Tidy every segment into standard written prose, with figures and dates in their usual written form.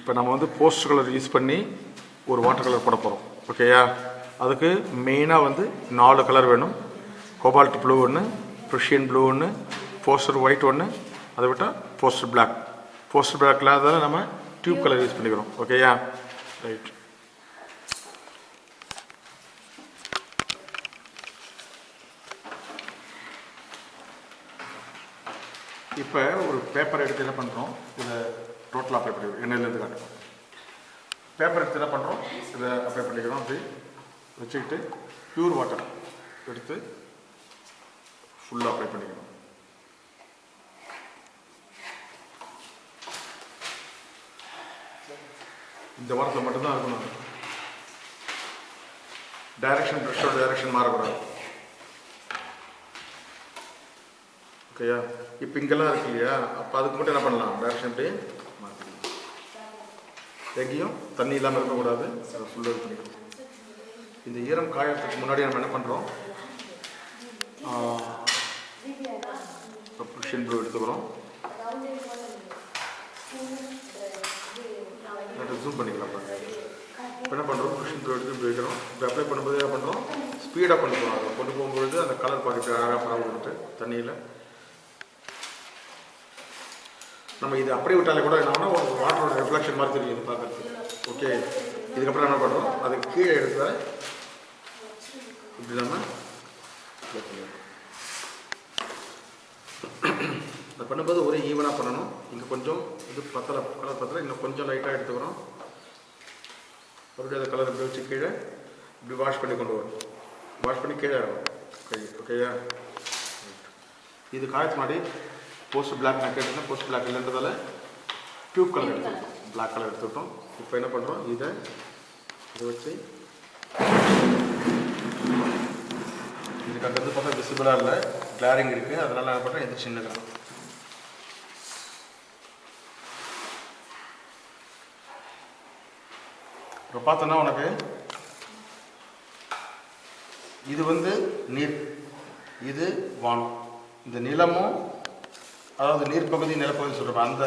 இப்போ நம்ம வந்து போஸ்ட் கலர் யூஸ் பண்ணி ஒரு வாட்டர் கலர் போட போகிறோம். ஓகேயா? அதுக்கு மெயினாக வந்து 4 கலர் வேணும். கோபால்ட் ப்ளூ ஒன்று, ப்ருஷியன் ப்ளூ ஒன்று, போஸ்டர் ஒயிட் ஒன்று, அதை விட்டால் போஸ்டர் பிளாக். போஸ்டர் பிளாக்கில் அதில் நம்ம டியூப் கலர் யூஸ் பண்ணிக்கிறோம். ஓகேயா? ரைட். இப்போ ஒரு பேப்பர் எடுத்து என்ன பண்ணுறோம், இதை டோட்டலாக அப்ளை பண்ணிக்கிறோம். எண்ணெயிலேருந்து காட்டுறோம். பேப்பர் எடுத்து என்ன பண்ணுறோம், இதை அப்ளை பண்ணிக்கிறோம். அப்படி வச்சுக்கிட்டு பியூர் வாட்டர் எடுத்து ஃபுல்லாக அப்ளை பண்ணிக்கணும். இந்த வாரத்தில் மட்டும்தான் இருக்கணும். டைரக்ஷன், ப்ரஷோட டைரக்ஷன் மாறக்கூடாது. ஓகேயா? இப்போ இங்கெல்லாம் இருக்கு இல்லையா, அப்போ அதுக்கு மட்டும் என்ன பண்ணலாம், டைரக்ஷன் அப்படியே மாற்றிக்கலாம். எங்கேயும் தண்ணி இல்லாமல் இருக்கக்கூடாது. அதை ஃபுல்லாக இது பண்ணிக்கணும். இந்த ஈரம் காயறதுக்கு முன்னாடி நம்ம என்ன பண்ணுறோம், ப்ருஷியன் ப்ளூ எடுத்துக்கிறோம். ஜூம் பண்ணிக்கலாம். இப்போ என்ன பண்ணுறோம், ப்ருஷியன் ப்ளூ எடுத்து இப்படி வைக்கிறோம். இப்போ அப்ளை பண்ணும்போது என்ன பண்ணுறோம், ஸ்பீடாக கொண்டு போகிறோம். அதை கொண்டு போகும்பொழுது அந்த கலர் பாக்கெட்டு அழகாக பரவிட்டு தண்ணியில் நம்ம இது அப்படியே விட்டாலே கூட என்ன ஒரு வாட்டரோட ரிஃப்ளெக்ஷன் மாதிரி தெரியும் இது பார்க்கறதுக்கு. ஓகே, இதுக்கப்புறம் என்ன பண்ணுறோம், அதுக்கு கீழே எடுத்து இப்படி நம்ம அதை பண்ணும்போது ஒரே ஈவனாக பண்ணணும். இங்கே கொஞ்சம் இது பத்தலை, கலர் பத்தலை, இன்னும் கொஞ்சம் லைட்டாக எடுத்துக்கிறோம். மறுபடியும் அந்த கலர் இப்படி வச்சு கீழே இப்படி வாஷ் பண்ணி கொண்டு வரும். வாஷ் பண்ணி கீழே ஆகும் கை. ஓகேயா? இது காயத்து மாதிரி போஸ்ட் பிளாக் நான் கேட்டேன்னா போஸ்ட் பிளாக் இல்லைன்றதால டியூப் கலர் எடுத்துக்கிட்டோம், பிளாக் கலர் எடுத்துக்கிட்டோம். இப்போ என்ன பண்ணுறோம், இதை வச்சு இதுக்கு அங்கே வந்து பார்த்தா விசிபிளாக இல்லை, கிளாரிங் இருக்குது. அதனால் என்ன பண்ணுறோம், இது சின்னதான். இப்போ பார்த்தோன்னா உனக்கு இது வந்து நீர், இது வானம். இந்த நிலமும், அதாவது நீர்ப்பகுதி நிலப்பகுதி சொல்கிறோம், அந்த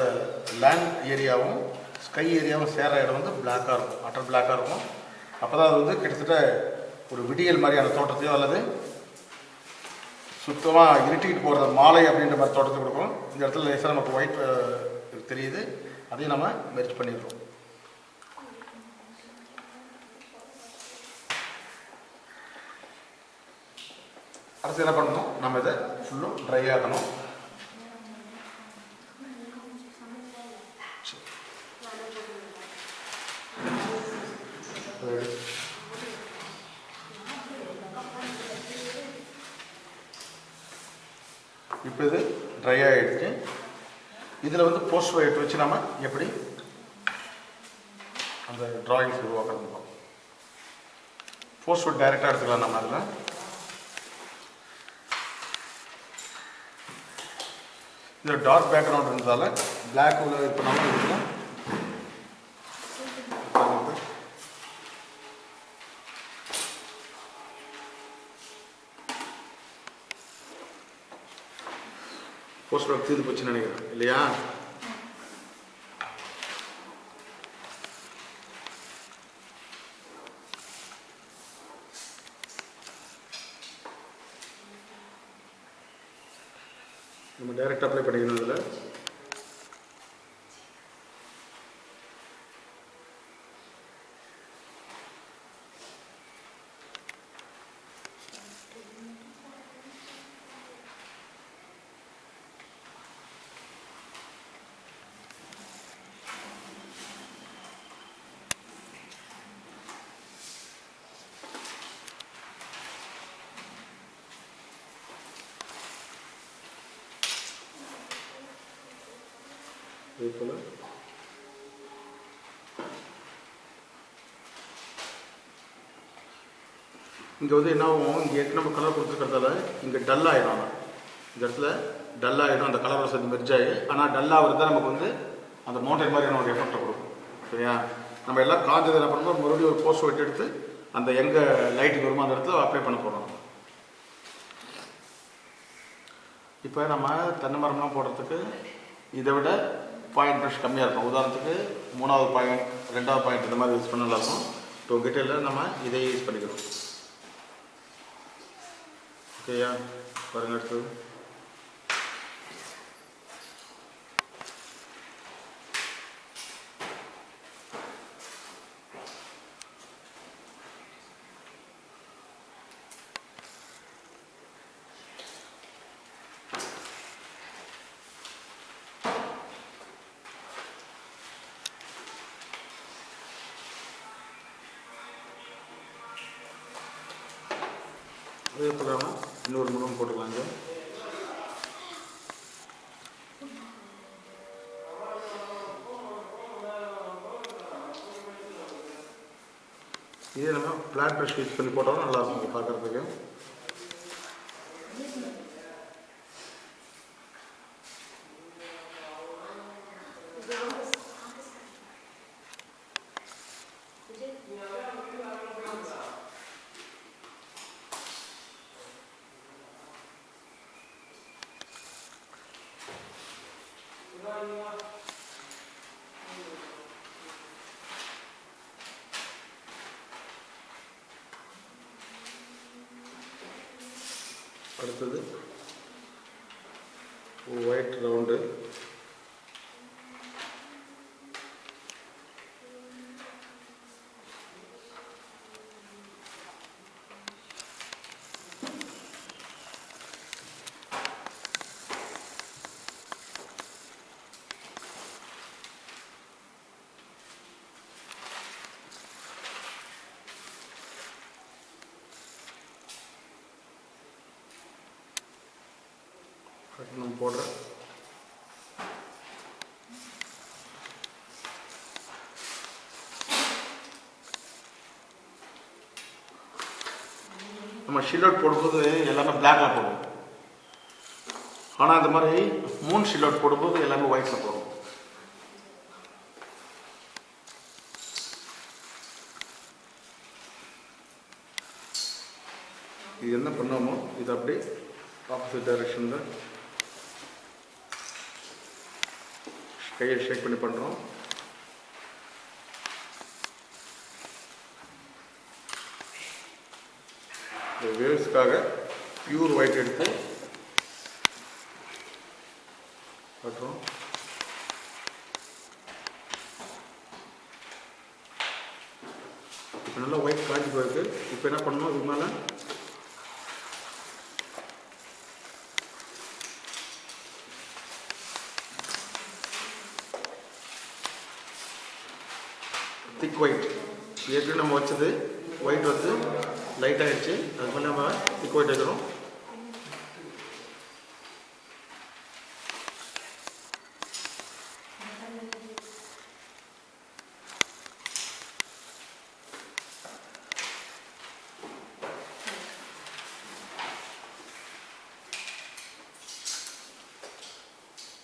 லேண்ட் ஏரியாவும் ஸ்கை ஏரியாவும் சேர இடம் வந்து பிளாக்காக இருக்கும், அட்டர் பிளாக்காக இருக்கும். அப்போ தான் அது வந்து கிட்டத்தட்ட ஒரு விடியல் மாதிரியான தோட்டத்தையோ அல்லது சுத்தமாக இருட்டிக்கிட்டு போகிற மாலை அப்படின்ற மாதிரி தோட்டத்தை கொடுக்கும். இந்த இடத்துல லேசாக நமக்கு ஒயிட் தெரியுது, அதையும் நம்ம மெர்ஜ் பண்ணிடுறோம். அடுத்து என்ன பண்ணணும், நம்ம இதை ஃபுல்லும் ட்ரை ஆக்கணும். இப்போ இது ட்ரை ஆகிடுச்சு. இதில் வந்து போஸ்ட் ஒயிட் வச்சு நம்ம எப்படி அந்த ட்ராயிங்ஸ் உருவாக்குறோம். போஸ்ட் ஒயிட் டைரெக்டாக எடுத்துக்கலாம். நம்ம அதில் இந்த டார்க் பேக்ரவுண்ட் இருந்ததால் பிளாக் உள்ள இப்போ நம்ம இதுல போஸ்ட் ஒர்க் தீர்ந்து போச்சுன்னு நினைக்கிறேன் இல்லையா? நம்ம டைரெக்ட் அப்ளை பண்ணிக்கணும். இதில் இதே போல் இங்கே வந்து என்ன ஆகும், இங்கே நம்ம கலர் கொடுத்துருக்கிறதால இங்கே டல் ஆகிடும். இந்த இடத்துல டல் ஆகிடும், அந்த கலரோட சேர்ந்து மெர்ஜ் ஆகி. ஆனால் டல்லாக வருது நமக்கு வந்து அந்த மவுண்டன் மாதிரியான ஒரு எஃபெக்டை கொடுக்கும். சரியா? நம்ம எல்லாம் காஞ்சது என்ன பண்ணுறோம், மறுபடியும் ஒரு போஸ்ட் ஒயிட் எடுத்து அந்த எங்கே லைட்டுக்கு வருமோ அந்த இடத்துல அப்ளை பண்ண போகிறோம். இப்போ நம்ம தென்னை மரம்லாம் போடுறதுக்கு இதை விட பாயிண்ட் ப்ரஷ் கம்மியாக இருக்கும். உதாரணத்துக்கு 3வது பாயிண்ட் 2வது பாயிண்ட் இந்த மாதிரி யூஸ் பண்ண நல்லாயிருக்கும். இப்போ உங்ககிட்ட இல்லை, நம்ம இதை யூஸ் பண்ணிக்கிறோம். ஓகேயா, பாருங்கள். அடுத்தது அதே போல் இன்னொரு முகம் போட்டுக்கலாங்க. இதே நம்ம பிளாட் ப்ரஷ் யூஸ் பண்ணி போட்டாலும் நல்லாயிருக்கும் பார்க்குறதுக்கு. அடுத்தது ஒயிட் ரவுண்டு. நம்ம போடுறேன். நம்ம ஷீட் அவுட் போடும்போது எல்லாமே பிளாக்ல போடுவோம். ஆனால் இந்த மாதிரி 3 ஷீட் அவுட் போடும்போது எல்லாமே ஒயிட்ல போடுவோம். இது என்ன பண்ணாமோ இது அப்படியே ஆப்போசிட் டைரக்ஷனில் கையை ஷேக் பண்ணி பண்ணுறோம். இந்த வேவ்ஸ்க்காக பியூர் ஒயிட் எடுத்து காட்டுறோம். இப்போ நல்லா ஒயிட் காஞ்சி போயிருக்கு. இப்போ என்ன பண்ணணும், இதுக்கு மேலே திக் ஒயிட். ஏற்கனவே நம்ம வச்சது ஒயிட் வந்து லைட் ஆகிடுச்சு. அதுக்கு மேலே நம்ம திக் ஒயிட் வைக்கிறோம்.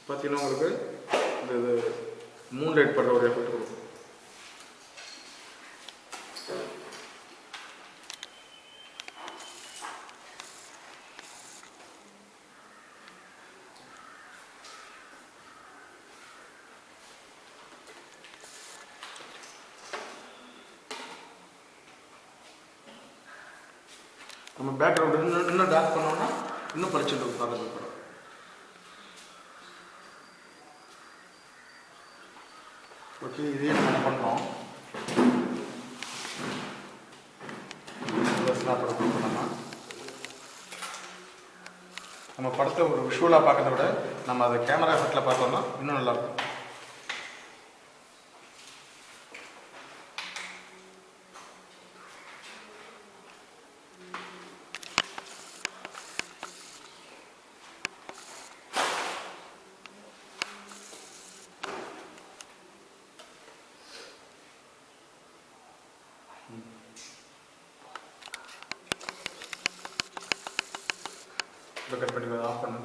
பார்த்தீங்கன்னா உங்களுக்கு இந்த மூன் லைட் பண்ணுற ஒரு எஃபெக்ட் கொடுக்கும். நம்ம பேக்ரவுண்ட் இன்னும் டார்க் பண்ணோம்னா இன்னும் பளிச்சுட்டு பார்க்கறது. ஓகே, இதே நம்ம பண்ணுறோம். நம்ம படத்தை ஒரு விஷுவலாக பார்க்கறத விட நம்ம அதை கேமரா எஃபெக்டில் பார்த்தோம்னா இன்னும் நல்லாயிருக்கும். கட் பண்ணி ஆஃப் பண்ணு.